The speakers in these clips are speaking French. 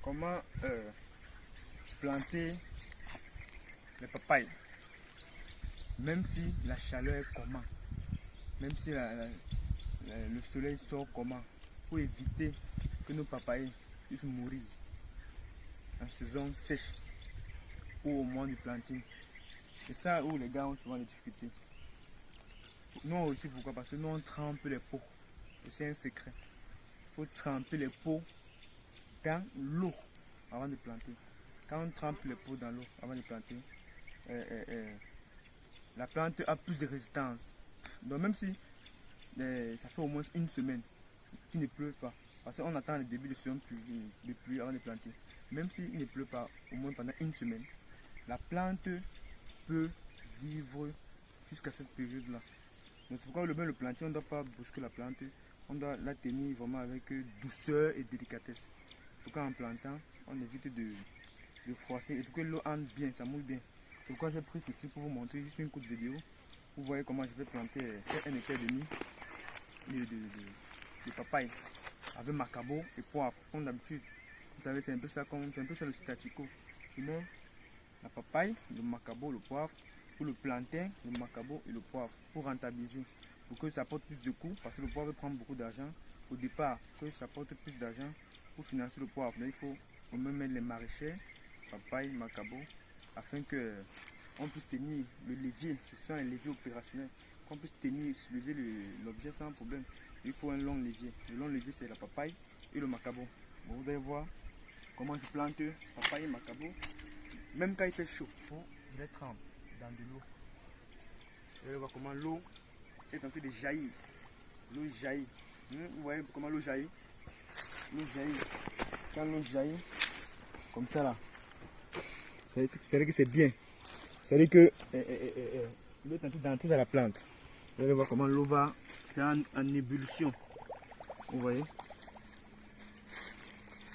comment planter les papayes, même si la chaleur est comment, même si le soleil sort comment, pour éviter que nos papayes puissent mourir en saison sèche ou au moment du planting. C'est ça où les gars ont souvent des difficultés. Nous aussi, pourquoi? Parce que nous on trempe les pots. C'est un secret. Il faut tremper les pots dans l'eau avant de planter. Quand on trempe les pots dans l'eau avant de planter, la plante a plus de résistance. Donc même si ça fait au moins une semaine qu'il ne pleut pas, parce qu'on attend le début de saison de pluie avant de planter, même s'il ne pleut pas au moins pendant une semaine, la plante peut vivre jusqu'à cette période-là. Donc c'est pourquoi le planter, on ne doit pas brusquer la plante, on doit la tenir vraiment avec douceur et délicatesse. Pour qu'en plantant, on évite de froisser et pour que l'eau entre bien, ça mouille bien. C'est pourquoi j'ai pris ceci pour vous montrer juste une courte vidéo. Vous voyez comment je vais planter un hectare et demi de papaye avec macabo et poivre. Comme d'habitude, vous savez, c'est un peu ça le statu quo. Je mets la papaye, le macabo, le poivre, pour le plantain, le macabo et le poivre, pour rentabiliser, pour que ça apporte plus de coûts, parce que le poivre prend beaucoup d'argent. Au départ, que ça apporte plus d'argent pour financer le poivre. Donc il faut au moins mettre les maraîchers, papaye, macabo, afin que on puisse tenir le levier, ce sont les leviers opérationnels, qu'on puisse tenir, soulever l'objet sans problème. Il faut un long levier. Le long levier, c'est la papaye et le macabo. Bon, vous allez voir comment je plante papaye et macabo. Même quand il fait chaud, je les trempe dans de l'eau. Vous allez voir comment l'eau est en train de jaillir. L'eau jaillit. Vous voyez comment l'eau jaillit? L'eau jaillit. Quand l'eau jaillit, comme ça là, c'est-à-dire que c'est bien. C'est-à-dire que l'eau est en train d'entrer dans la plante. Vous allez voir comment l'eau va, c'est en ébullition. Vous voyez?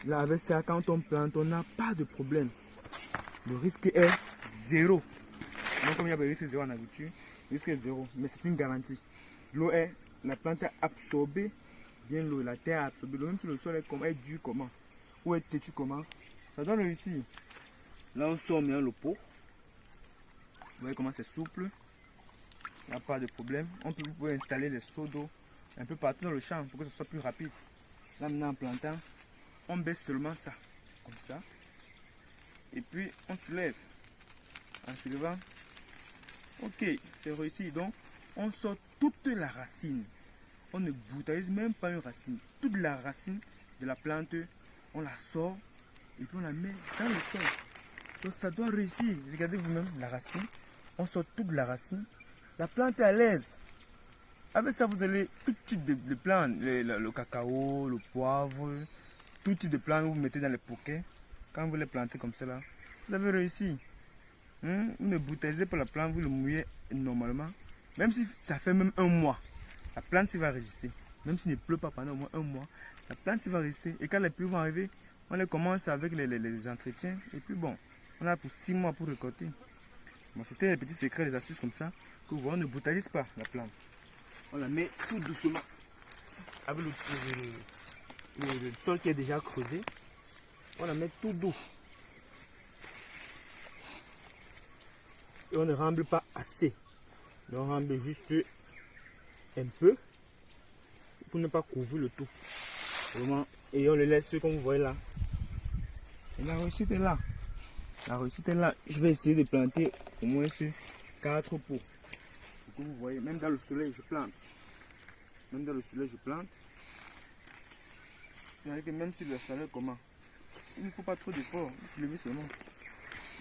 Là, avec ça, quand on plante, on n'a pas de problème. Le risque est zéro. Donc, comme il y a le risque zéro en agriculture, le risque est zéro. Mais c'est une garantie. La plante a absorbé bien l'eau, la terre a absorbé l'eau. Même si le sol est dur comment, ou est têtu comment, ça doit réussir. Là, on sort bien le pot. Vous voyez comment c'est souple. Il n'y a pas de problème. Vous pouvez installer les seaux d'eau un peu partout dans le champ pour que ce soit plus rapide. Là, maintenant, en plantant, on baisse seulement ça, comme ça. Et puis, on soulève. En soulevant, ok, c'est réussi. Donc, on sort toute la racine. On ne brutalise même pas une racine. Toute la racine de la plante, on la sort et puis on la met dans le sol. Donc, ça doit réussir. Regardez vous-même la racine. On sort toute la racine. La plante est à l'aise. Avec ça, vous allez tout type de plantes, le cacao, le poivre, tout type de plantes vous mettez dans les poquets. Quand vous les plantez comme ça, là, vous avez réussi. Vous ne brutalisez pas la plante, vous le mouillez normalement. Même si ça fait même un mois, la plante s'y va résister. Même s'il ne pleut pas pendant au moins un mois, la plante s'y va résister. Et quand les pluies vont arriver, on les commence avec les entretiens. Et puis bon, on a pour 6 mois pour récolter. Bon, c'était les petits secrets, les astuces comme ça. Que vous voyez, on ne brutalise pas la plante. On la met tout doucement avec le sol qui est déjà creusé. On la met tout doux. Et on ne remble pas assez. On remble juste un peu pour ne pas couvrir le tout. Vraiment. Et on le laisse comme vous voyez là. Et la réussite est là. La réussite est là. Je vais essayer de planter au moins 4 pots. Comme vous voyez, même dans le soleil, je plante. Même dans le soleil, je plante. C'est-à-dire que même si la chaleur comment, il ne faut pas trop d'efforts. Il faut lever seulement.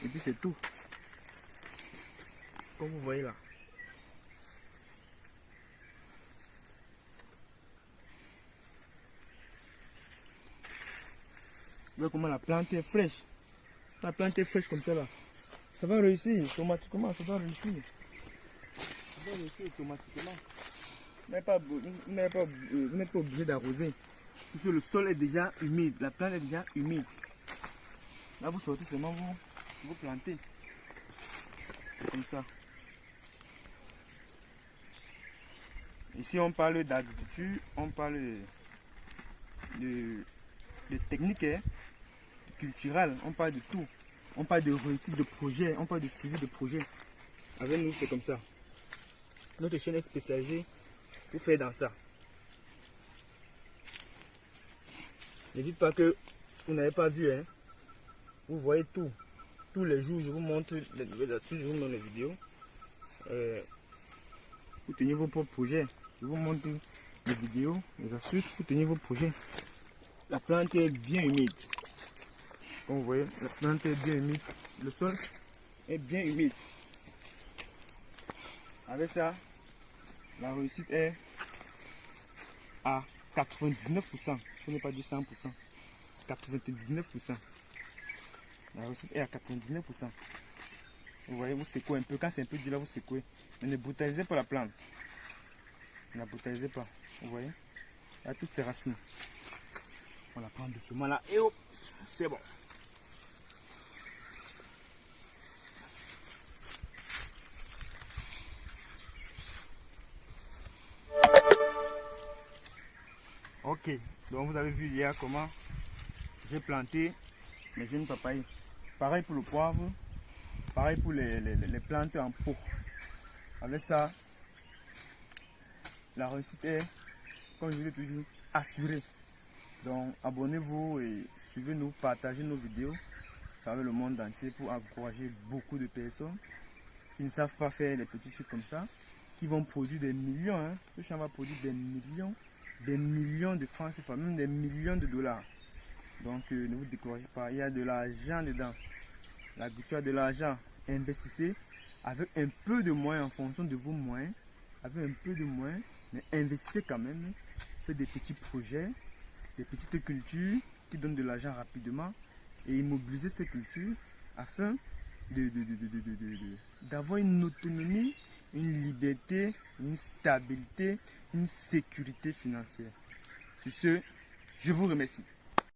Et puis c'est tout. Comme vous voyez là. Vous voyez comment la plante est fraîche. La plante est fraîche comme ça là. Ça va réussir automatiquement. Ça va réussir. Ça va réussir automatiquement. Vous n'êtes pas obligé d'arroser. Parce que le sol est déjà humide. La plante est déjà humide. Là vous sortez seulement vous plantez. Comme ça. Ici on parle d'agriculture, on parle de technique, hein, culturel, on parle de tout. On parle de réussite de projet, on parle de suivi de projet. Avec nous, c'est comme ça. Notre chaîne est spécialisée pour faire dans ça. Ne dites pas que vous n'avez pas vu, hein. Vous voyez tout. Tous les jours, je vous montre les nouvelles astuces, je vous montre les vidéos. Pour tenir vos propres projets. Je vous montre les vidéos, les astuces pour tenir vos projets. La plante est bien humide. Comme vous voyez, la plante est bien humide. Le sol est bien humide. Avec ça, la réussite est à 99%. Je n'ai pas dit 100%. 99%. La réussite est à 99%. Vous voyez, vous secouez un peu. Quand c'est un peu dur là, vous secouez. Mais ne brutalisez pas la plante. Ne la brutalisez pas. Vous voyez, il y a toutes ces racines. On la prend doucement là et hop, c'est bon. Ok, donc vous avez vu hier comment j'ai planté mes jeunes papayes. Pareil pour le poivre, pareil pour les plantes en pot. Avec ça, la réussite est, comme je vous l'ai toujours, assurée. Donc abonnez-vous et suivez-nous, partagez nos vidéos avec le monde entier pour encourager beaucoup de personnes qui ne savent pas faire des petits trucs comme ça, qui vont produire des millions. Hein. Ce champ va produire des millions de francs CFA, même des millions de dollars. Donc ne vous découragez pas, il y a de l'argent dedans. La culture a de l'argent. Investissez avec un peu de moyens en fonction de vos moyens, avec un peu de moyens, mais investissez quand même. Faites des petits projets, des petites cultures qui donnent de l'argent rapidement et immobiliser ces cultures afin d'avoir une autonomie, une liberté, une stabilité, une sécurité financière. Sur ce, je vous remercie.